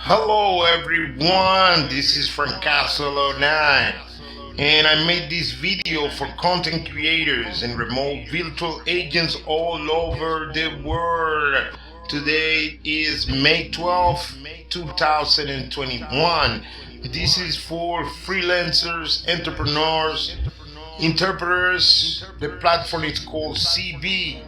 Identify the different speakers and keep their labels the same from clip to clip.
Speaker 1: Hello everyone, this is Francasolo9 and I made this video for content creators and remote virtual agents all over the world. Today is May 12th, 2021. This is for freelancers, entrepreneurs, interpreters. The platform is called CB,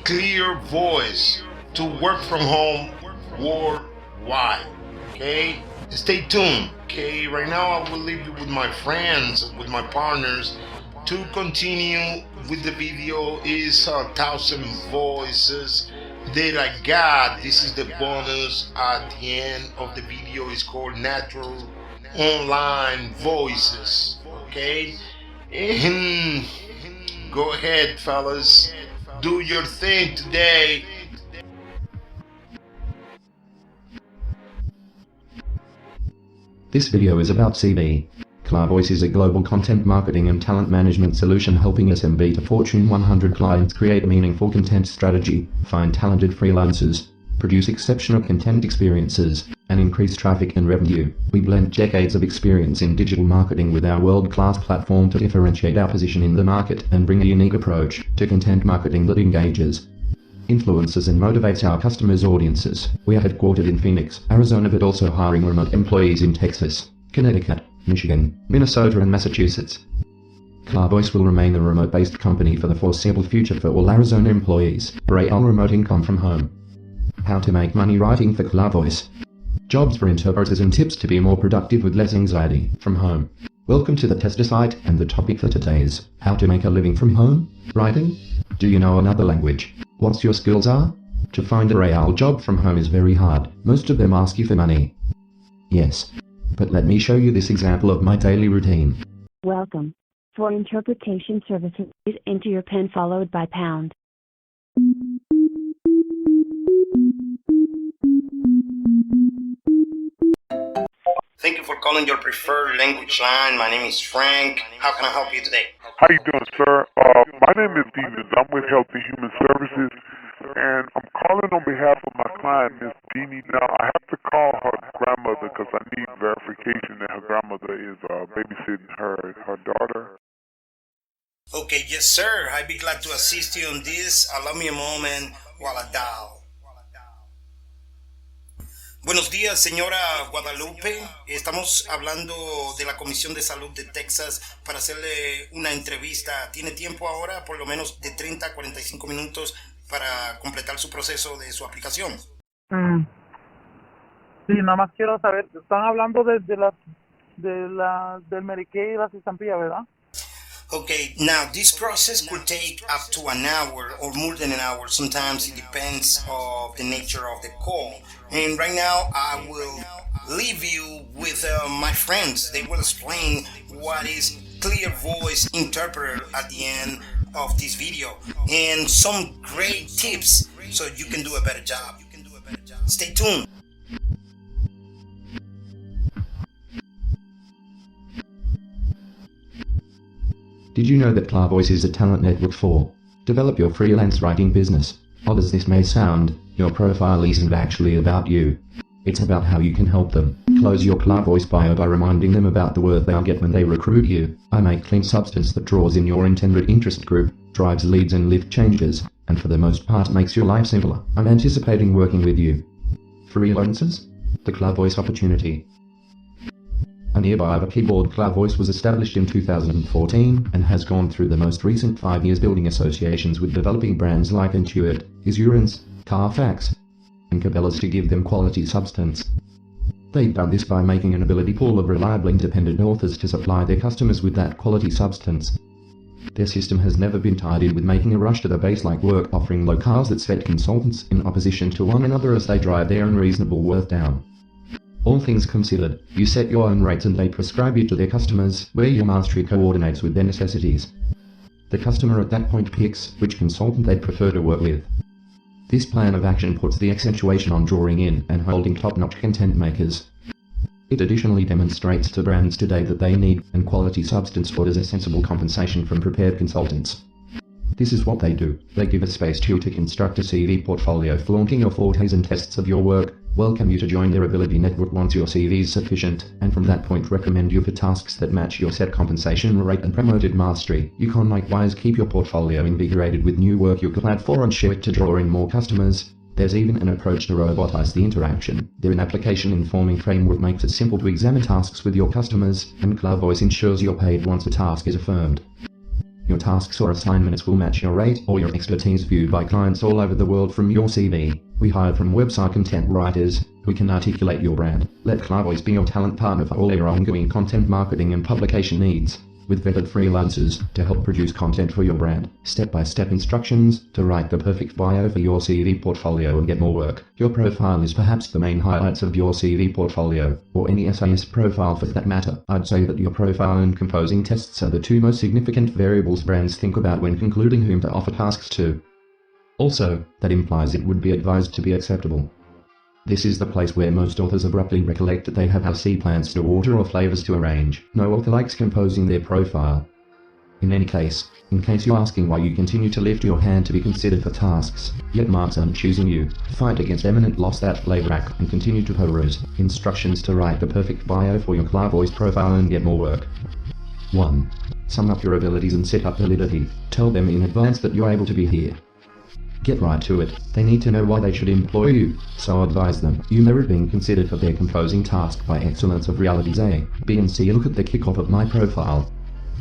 Speaker 1: ClearVoice, to work from home worldwide. Okay, stay tuned. Okay, right now I will leave you with my friends, with my partners. To continue with the video is 1,000 voices that I got. This is the bonus at the end of the video. It's called natural online voices. Okay, and go ahead, fellas, do your thing today.
Speaker 2: This video is about CB. ClearVoice is a global content marketing and talent management solution helping SMB to Fortune 100 clients create a meaningful content strategy, find talented freelancers, produce exceptional content experiences, and increase traffic and revenue. We blend decades of experience in digital marketing with our world-class platform to differentiate our position in the market and bring a unique approach to content marketing that engages, influences and motivates our customers' audiences. We are headquartered in Phoenix, Arizona, but also hiring remote employees in Texas, Connecticut, Michigan, Minnesota and Massachusetts. ClearVoice will remain a remote-based company for the foreseeable future for all Arizona employees. AL remote income from home. How to make money writing for ClearVoice. Jobs for interpreters and tips to be more productive with less anxiety from home. Welcome to the tester site, and the topic for today is how to make a living from home writing. Do you know another language? What's your skills are? To find a real job from home is very hard. Most of them ask you for money. Yes. But let me show you this example of my daily routine.
Speaker 3: Welcome. For interpretation services, please enter your PIN followed by pound.
Speaker 1: Thank you for calling your preferred language line. My name is Frank. How can I help you today?
Speaker 4: How you doing, sir? My name is Demons. I'm with Healthy Human Services, and I'm calling on behalf of my client, Miss Deanie. Now, I have to call her grandmother because I need verification that her grandmother is babysitting her daughter.
Speaker 1: Okay, yes, sir. I'd be glad to assist you on this. Allow me a moment while I dial. Buenos días, señora Guadalupe. Estamos hablando de la Comisión de Salud de Texas para hacerle una entrevista. ¿Tiene tiempo ahora, por lo menos de 30 a 45 minutos, para completar su proceso de su aplicación?
Speaker 5: Sí, nada más quiero saber, están hablando del Medicaid y las estampillas, ¿verdad?
Speaker 1: Okay, now this process could take up to an hour or more than an hour. Sometimes it depends on the nature of the call. And right now I will leave you with my friends. They will explain what is ClearVoice Interpreter at the end of this video and some great tips so you can do a better job. Stay tuned.
Speaker 2: Did you know that ClearVoice is a talent network for develop your freelance writing business? Odd as this may sound, your profile isn't actually about you. It's about how you can help them close your ClearVoice bio by reminding them about the worth they'll get when they recruit you. I make clean substance that draws in your intended interest group, drives leads and lift changes, and for the most part makes your life simpler. I'm anticipating working with you. Freelancers? The ClearVoice opportunity. A nearby keyboard. ClearVoice was established in 2014 and has gone through the most recent 5 years building associations with developing brands like Intuit, Isurance, Carfax, and Cabela's to give them quality substance. They've done this by making an ability pool of reliable independent authors to supply their customers with that quality substance. Their system has never been tied in with making a rush to the base-like work, offering low costs that set consultants in opposition to one another as they drive their unreasonable worth down. All things considered, you set your own rates and they prescribe you to their customers, where your mastery coordinates with their necessities. The customer at that point picks which consultant they'd prefer to work with. This plan of action puts the accentuation on drawing in and holding top-notch content makers. It additionally demonstrates to brands today that they need and quality substance orders a sensible compensation from prepared consultants. This is what they do. They give a space to you to construct a CV portfolio flaunting your fortes and tests of your work, welcome you to join their ability network once your CV is sufficient, and from that point recommend you for tasks that match your set compensation rate and promoted mastery. You can likewise keep your portfolio invigorated with new work you could add for and share it to draw in more customers. There's even an approach to robotize the interaction. Their application-informing framework makes it simple to examine tasks with your customers, and ClearVoice ensures you're paid once a task is affirmed. Your tasks or assignments will match your rate or your expertise viewed by clients all over the world from your CV. We hire from website content writers who can articulate your brand. Let ClearVoice be your talent partner for all your ongoing content marketing and publication needs, with vetted freelancers to help produce content for your brand. Step-by-step instructions to write the perfect bio for your CV portfolio and get more work. Your profile is perhaps the main highlights of your CV portfolio, or any essayist profile for that matter. I'd say that your profile and composing tests are the two most significant variables brands think about when concluding whom to offer tasks to. Also, that implies it would be advised to be acceptable. This is the place where most authors abruptly recollect that they have LC plans to order or flavors to arrange. No author likes composing their profile. In any case, in case you're asking why you continue to lift your hand to be considered for tasks, yet marks aren't choosing you, fight against imminent loss that flavor rack and continue to peruse instructions to write the perfect bio for your ClearVoice profile and get more work. 1. Sum up your abilities and set up validity. Tell them in advance that you're able to be here. Get right to it. They need to know why they should employ you, so advise them you merit being considered for their composing task by excellence of realities A, B and C. Look at the kickoff of my profile.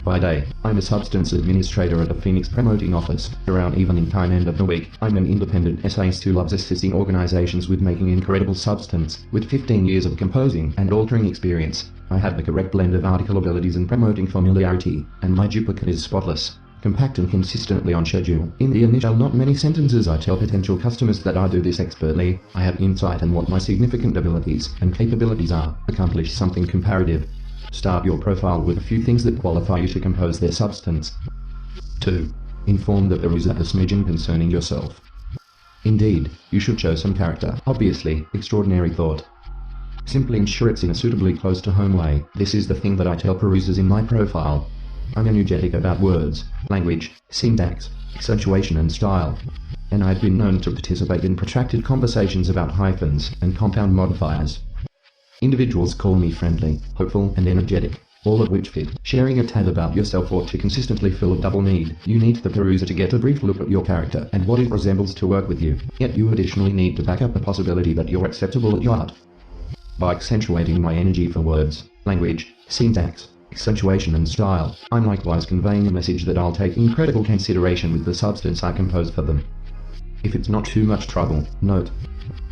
Speaker 2: By day, I'm a substance administrator at a Phoenix promoting office. Around evening time end of the week, I'm an independent essayist who loves assisting organizations with making incredible substance. With 15 years of composing and altering experience, I have the correct blend of article abilities and promoting familiarity, and my duplicate is spotless, compact and consistently on schedule. In the initial not many sentences I tell potential customers that I do this expertly. I have insight on what my significant abilities and capabilities are. Accomplish something comparative. Start your profile with a few things that qualify you to compose their substance. 2. Inform the peruser a smidgen concerning yourself. Indeed, you should show some character. Obviously, extraordinary thought. Simply ensure it's in a suitably close to home way. This is the thing that I tell perusers in my profile. I'm energetic about words, language, syntax, accentuation and style, and I've been known to participate in protracted conversations about hyphens and compound modifiers. Individuals call me friendly, hopeful and energetic, all of which fit. Sharing a tad about yourself ought to consistently fill a double need. You need the peruser to get a brief look at your character and what it resembles to work with you, yet you additionally need to back up the possibility that you're acceptable at your art. By accentuating my energy for words, language, syntax, accentuation and style, I'm likewise conveying a message that I'll take incredible consideration with the substance I compose for them. If it's not too much trouble, note.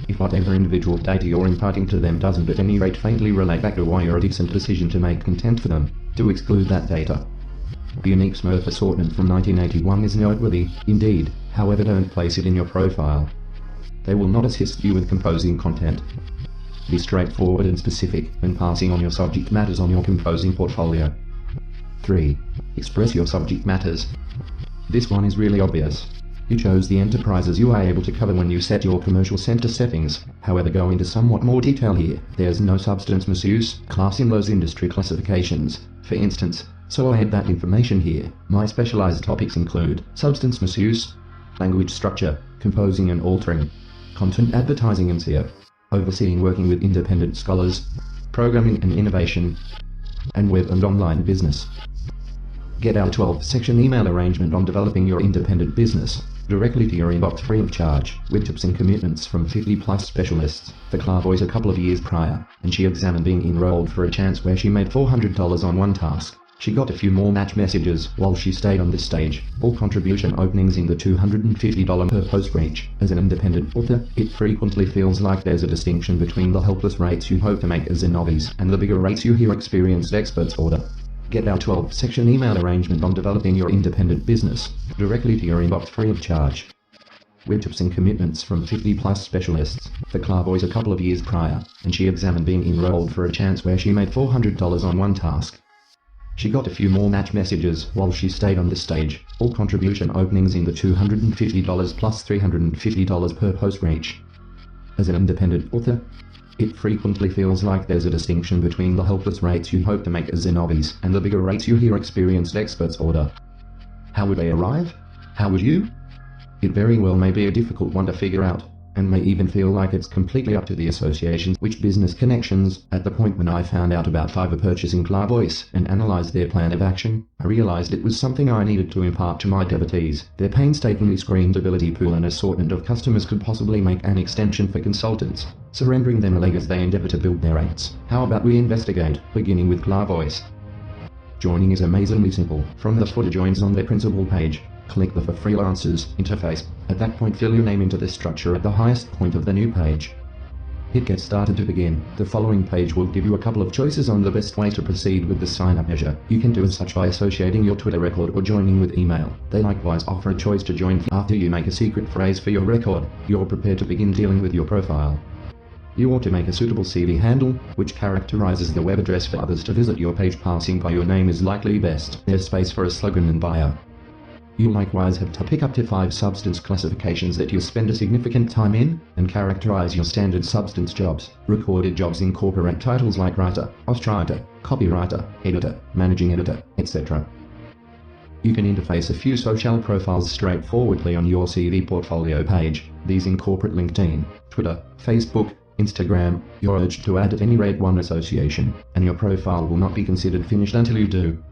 Speaker 2: If whatever individual data you're imparting to them doesn't at any rate faintly relate back to why you're a decent decision to make content for them, do exclude that data. The unique Smurf assortment from 1981 is noteworthy, indeed, however don't place it in your profile. They will not assist you with composing content. Be straightforward and specific when passing on your subject matters on your composing portfolio. 3. Express your subject matters. This one is really obvious. You chose the enterprises you are able to cover when you set your commercial center settings. However, go into somewhat more detail here. There's no substance misuse class in those industry classifications, for instance, so I add that information here. My specialized topics include substance misuse, language structure, composing and altering, content advertising and SEO, overseeing working with independent scholars, programming and innovation, and web and online business. Get our 12-section email arrangement on developing your independent business directly to your inbox free of charge, with tips and commitments from 50-plus specialists. For ClearVoice a couple of years prior, and she examined being enrolled for a chance where she made $400 on one task. She got a few more match messages while she stayed on this stage. All contribution openings in the $250 per post range. As an independent author, it frequently feels like there's a distinction between the helpless rates you hope to make as a novice and the bigger rates you hear experienced experts order. Get our 12-section email arrangement on developing your independent business directly to your inbox free of charge, with tips and commitments from 50-plus specialists. For ClearVoice a couple of years prior, and she examined being enrolled for a chance where she made $400 on one task. She got a few more match messages while she stayed on the stage. All contribution openings in the $250 plus $350 per post range. As an independent author, it frequently feels like there's a distinction between the helpless rates you hope to make as a novice and the bigger rates you hear experienced experts order. How would they arrive? How would you? It very well may be a difficult one to figure out. and may even feel like it's completely up to the associations which business connections. At the point when I found out about Fiverr purchasing ClearVoice and analyzed their plan of action, I realized it was something I needed to impart to my devotees. Their painstakingly screened ability pool and assortment of customers could possibly make an extension for consultants, surrendering them a leg as they endeavor to build their rates. How about we investigate, beginning with ClearVoice? Joining is amazingly simple. From the footer joins on their principal page, click the For Freelancers interface. At that point, fill your name into the structure at the highest point of the new page. Hit Get Started to begin. The following page will give you a couple of choices on the best way to proceed with the sign-up measure. You can do as such by associating your Twitter record or joining with email. They likewise offer a choice to join after you make a secret phrase for your record. You're prepared to begin dealing with your profile. You ought to make a suitable CV handle, which characterizes the web address for others to visit your page. Passing by your name is likely best. There's space for a slogan and bio. You likewise have to pick up to 5 substance classifications that you spend a significant time in, and characterize your standard substance jobs. Recorded jobs incorporate titles like writer, ghostwriter, copywriter, editor, managing editor, etc. You can interface a few social profiles straightforwardly on your CV portfolio page. These incorporate LinkedIn, Twitter, Facebook, Instagram. You're urged to add at any rate one association, and your profile will not be considered finished until you do.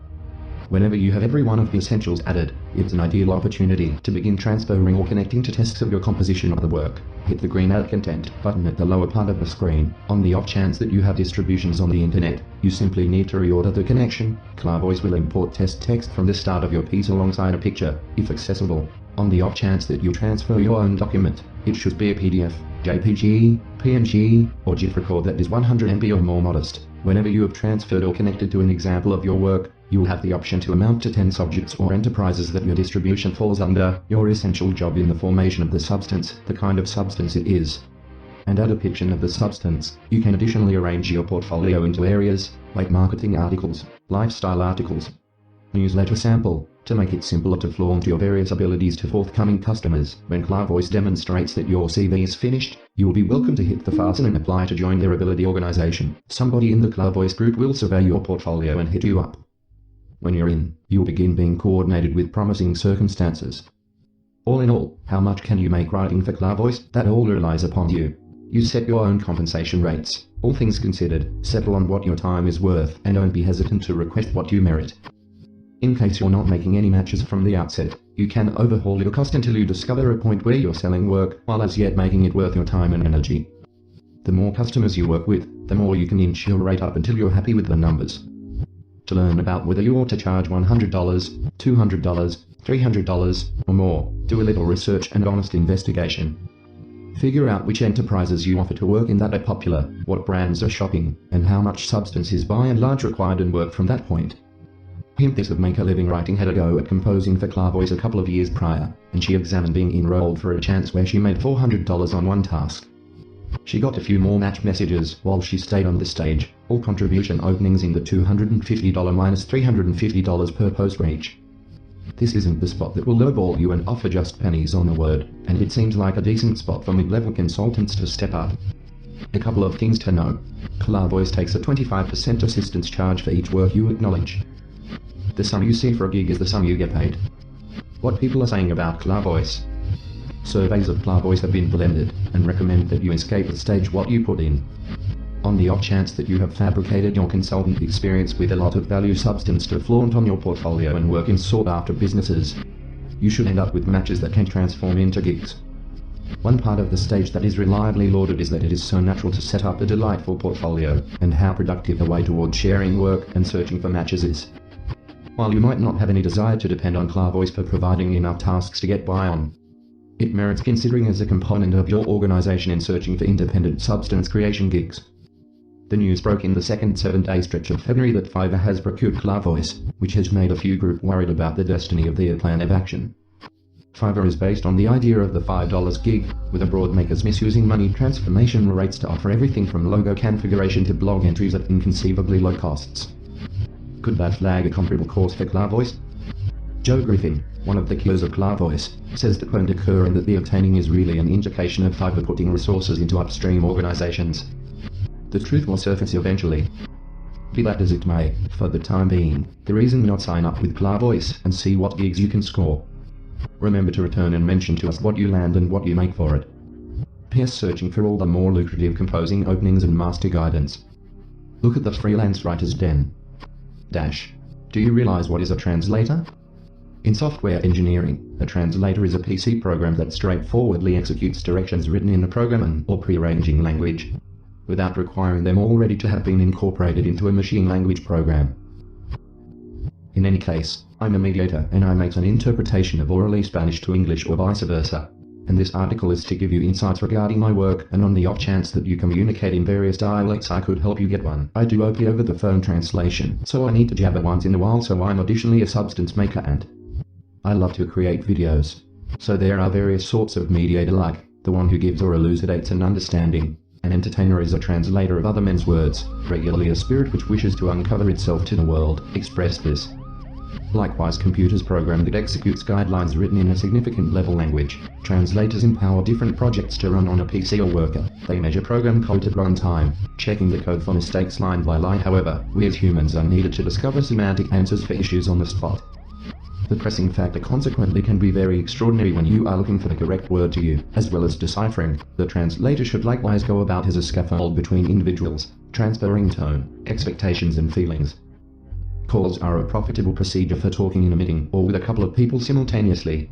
Speaker 2: Whenever you have every one of the essentials added, it's an ideal opportunity to begin transferring or connecting to tests of your composition of the work. Hit the green Add Content button at the lower part of the screen. On the off chance that you have distributions on the internet, you simply need to reorder the connection. ClearVoice will import test text from the start of your piece alongside a picture, if accessible. On the off chance that you transfer your own document, it should be a PDF, JPG, PNG, or GIF record that is 100 MB or more modest. Whenever you have transferred or connected to an example of your work, you will have the option to amount to 10 subjects or enterprises that your distribution falls under. Your essential job in the formation of the substance, the kind of substance it is, and add a picture of the substance. You can additionally arrange your portfolio into areas, like marketing articles, lifestyle articles, newsletter sample, to make it simpler to flaunt your various abilities to forthcoming customers. When ClearVoice demonstrates that your CV is finished, you will be welcome to hit the fasten and apply to join their ability organization. Somebody in the ClearVoice group will survey your portfolio and hit you up. When you're in, you'll begin being coordinated with promising circumstances. All in all, how much can you make writing for ClearVoice? That all relies upon you. You set your own compensation rates. All things considered, settle on what your time is worth and don't be hesitant to request what you merit. In case you're not making any matches from the outset, you can overhaul your cost until you discover a point where you're selling work while as yet making it worth your time and energy. The more customers you work with, the more you can inch your rate up until you're happy with the numbers. To learn about whether you ought to charge $100, $200, $300, or more, do a little research and honest investigation. Figure out which enterprises you offer to work in that are popular, what brands are shopping, and how much substance is by and large required, and work from that point. Hint: this would make a living writing had a go at composing for ClearVoice a couple of years prior, and she examined being enrolled for a chance where she made $400 on one task. She got a few more match messages while she stayed on the stage, all contribution openings in the $250 minus $350 per post range. This isn't the spot that will lowball you and offer just pennies on the word, and it seems like a decent spot for mid-level consultants to step up. A couple of things to know. ClearVoice takes a 25% assistance charge for each work you acknowledge. The sum you see for a gig is the sum you get paid. What people are saying about ClearVoice. Surveys of ClearVoice have been blended, and recommend that you escape the stage what you put in. On the off chance that you have fabricated your consultant experience with a lot of value substance to flaunt on your portfolio and work in sought-after businesses, you should end up with matches that can transform into gigs. One part of the stage that is reliably lauded is that it is so natural to set up a delightful portfolio, and how productive the way towards sharing work and searching for matches is. While you might not have any desire to depend on ClearVoice for providing enough tasks to get by on, it merits considering as a component of your organization in searching for independent substance creation gigs. The news broke in the second 7-day stretch of February that Fiverr has procured ClearVoice, which has made a few groups worried about the destiny of their plan of action. Fiverr is based on the idea of the $5 gig, with a broad makers misusing money transformation rates to offer everything from logo configuration to blog entries at inconceivably low costs. Could that flag a comparable course for ClearVoice? Joe Griffin, one of the killers of ClearVoice, says that won't occur and that the obtaining is really an indication of Fiverr putting resources into upstream organizations. The truth will surface eventually. Be that as it may, for the time being, the reason not sign up with ClearVoice and see what gigs you can score. Remember to return and mention to us what you land and what you make for it. PS searching for all the more lucrative composing openings and master guidance. Look at the freelance writer's den. Do you realize what is a translator? In software engineering, a translator is a PC program that straightforwardly executes directions written in a programming or prearranging language, without requiring them already to have been incorporated into a machine language program. In any case, I'm a mediator and I make an interpretation of orally Spanish to English or vice versa. And this article is to give you insights regarding my work, and on the off chance that you communicate in various dialects I could help you get one. I do OP over the phone translation, so I need to jabber once in a while, so I'm additionally a substance maker and I love to create videos. So there are various sorts of mediator, like the one who gives or elucidates an understanding. An entertainer is a translator of other men's words, regularly a spirit which wishes to uncover itself to the world, express this. Likewise, computers program that executes guidelines written in a significant level language. Translators empower different projects to run on a PC or worker. They measure program code at runtime, checking the code for mistakes line by line. However, we as humans are needed to discover semantic answers for issues on the spot. The pressing factor consequently can be very extraordinary when you are looking for the correct word to use, as well as deciphering. The translator should likewise go about as a scaffold between individuals, transferring tone, expectations and feelings. Calls are a profitable procedure for talking in a meeting or with a couple of people simultaneously.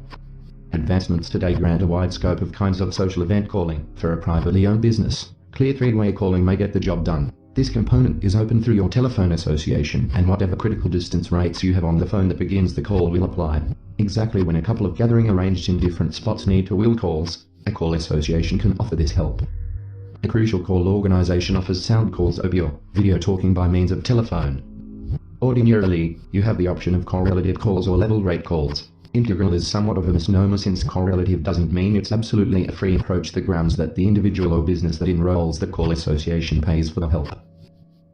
Speaker 2: Advancements today grant a wide scope of kinds of social event calling. For a privately owned business, clear three-way calling may get the job done. This component is open through your telephone association, and whatever critical distance rates you have on the phone that begins the call will apply. Exactly when a couple of gathering arranged in different spots need to will calls, a call association can offer this help. A crucial call organization offers sound calls over your video talking by means of telephone. Ordinarily, you have the option of correlative calls or level rate calls. Integral is somewhat of a misnomer, since correlative doesn't mean it's absolutely a free approach. The grounds that the individual or business that enrolls the call association pays for the help.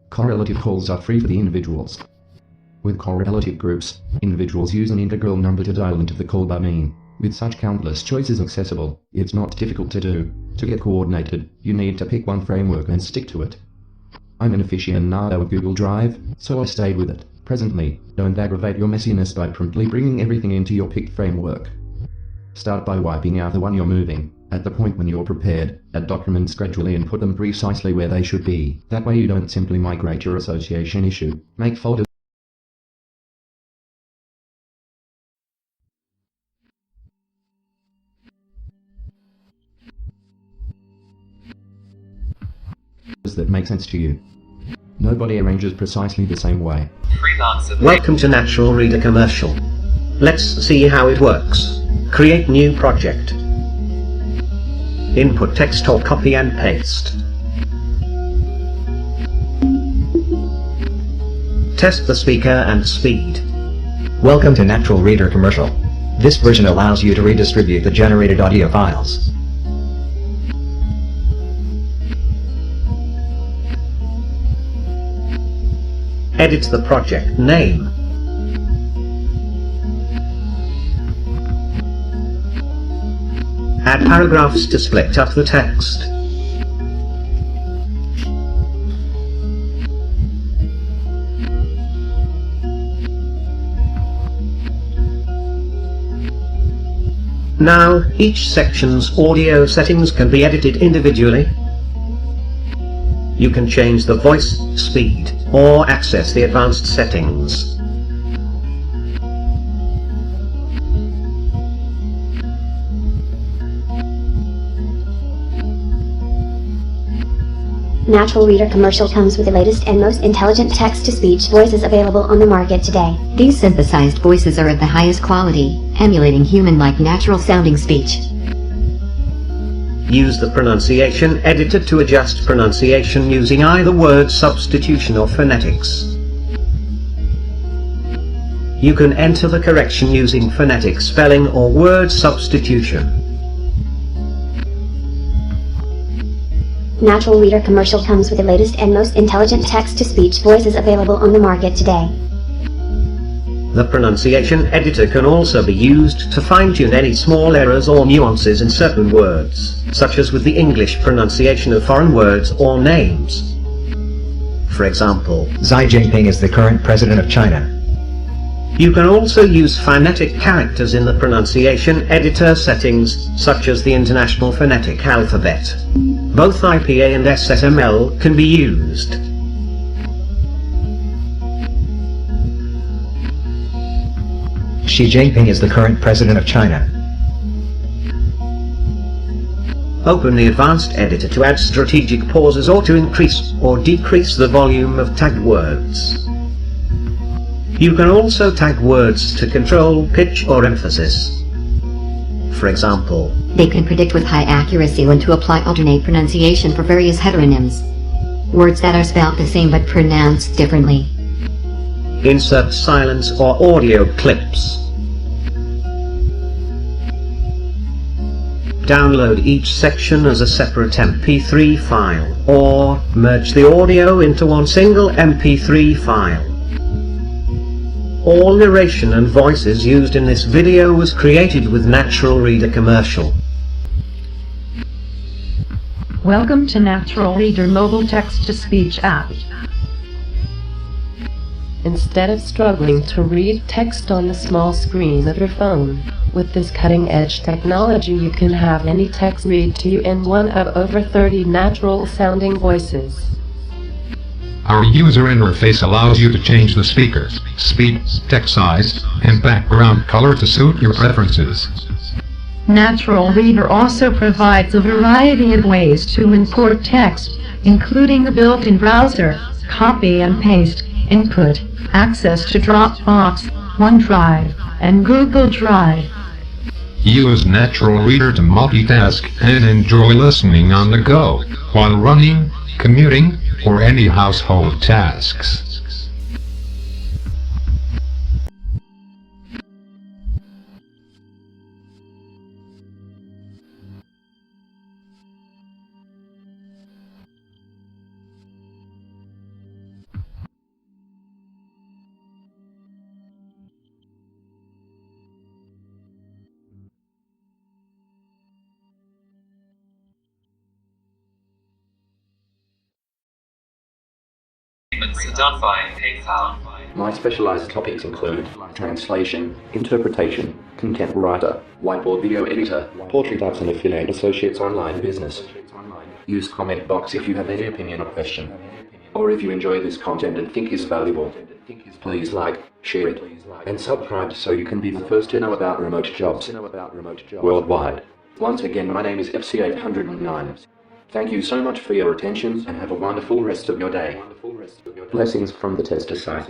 Speaker 2: Correlative calls are free for the individuals. With correlative groups, individuals use an integral number to dial into the call by mean. With such countless choices accessible, it's not difficult to do. To get coordinated, you need to pick one framework and stick to it. I'm an aficionado of Google Drive, so I stayed with it. Presently, don't aggravate your messiness by promptly bringing everything into your picked framework. Start by wiping out the one you're moving. At the point when you're prepared, add documents gradually and put them precisely where they should be. That way you don't simply migrate your association issue. Make folders that make sense to you. Nobody arranges precisely the same way.
Speaker 6: Welcome to Natural Reader Commercial. Let's see how it works. Create new project. Input text or copy and paste. Test the speaker and speed.
Speaker 7: Welcome to Natural Reader Commercial. This version allows you to redistribute the generated audio files.
Speaker 6: Edit the project name. Add paragraphs to split up the text. Now, each section's audio settings can be edited individually. You can change the voice speed or access the advanced settings.
Speaker 8: Natural Reader Commercial comes with the latest and most intelligent text-to-speech voices available on the market today.
Speaker 9: These synthesized voices are of the highest quality, emulating human-like natural-sounding speech.
Speaker 6: Use the pronunciation editor to adjust pronunciation using either word substitution or phonetics. You can enter the correction using phonetic spelling or word substitution.
Speaker 8: Natural Reader Commercial comes with the latest and most intelligent text-to-speech voices available on the market today.
Speaker 6: The pronunciation editor can also be used to fine-tune any small errors or nuances in certain words, such as with the English pronunciation of foreign words or names. For example,
Speaker 7: Xi Jinping is the current president of China.
Speaker 6: You can also use phonetic characters in the pronunciation editor settings, such as the International Phonetic Alphabet. Both IPA and SSML can be used.
Speaker 7: Xi Jinping is the current president of China.
Speaker 6: Open the advanced editor to add strategic pauses or to increase or decrease the volume of tagged words. You can also tag words to control pitch or emphasis. For example,
Speaker 9: They can predict with high accuracy when to apply alternate pronunciation for various heteronyms. Words that are spelled the same but pronounced differently.
Speaker 6: insert silence or audio clips. Download each section as a separate MP3 file, or merge the audio into one single MP3 file. All narration and voices used in this video was created with Natural Reader Commercial.
Speaker 10: Welcome to Natural Reader mobile text-to-speech app.
Speaker 11: Instead of struggling to read text on the small screen of your phone, with this cutting-edge technology you can have any text read to you in one of over 30 natural-sounding voices.
Speaker 12: Our user interface allows you to change the speaker, speed, text size, and background color to suit your preferences.
Speaker 10: Natural Reader also provides a variety of ways to import text, including the built-in browser, copy and paste, input, access to Dropbox, OneDrive, and Google Drive.
Speaker 12: Use Natural Reader to multitask and enjoy listening on the go, while running, commuting, or any household tasks.
Speaker 13: Payments are done via PayPal.
Speaker 2: My specialized topics include translation, interpretation, content writer, whiteboard video editor, portrait apps and affiliate associates online business. Use comment box if you have any opinion or question. Or if you enjoy this content and think is valuable. Please like, share it, and subscribe so you can be the first to know about remote jobs worldwide. Once again, my name is FC809. Thank you so much for your attention and have a wonderful rest of your day. Blessings from the tester site.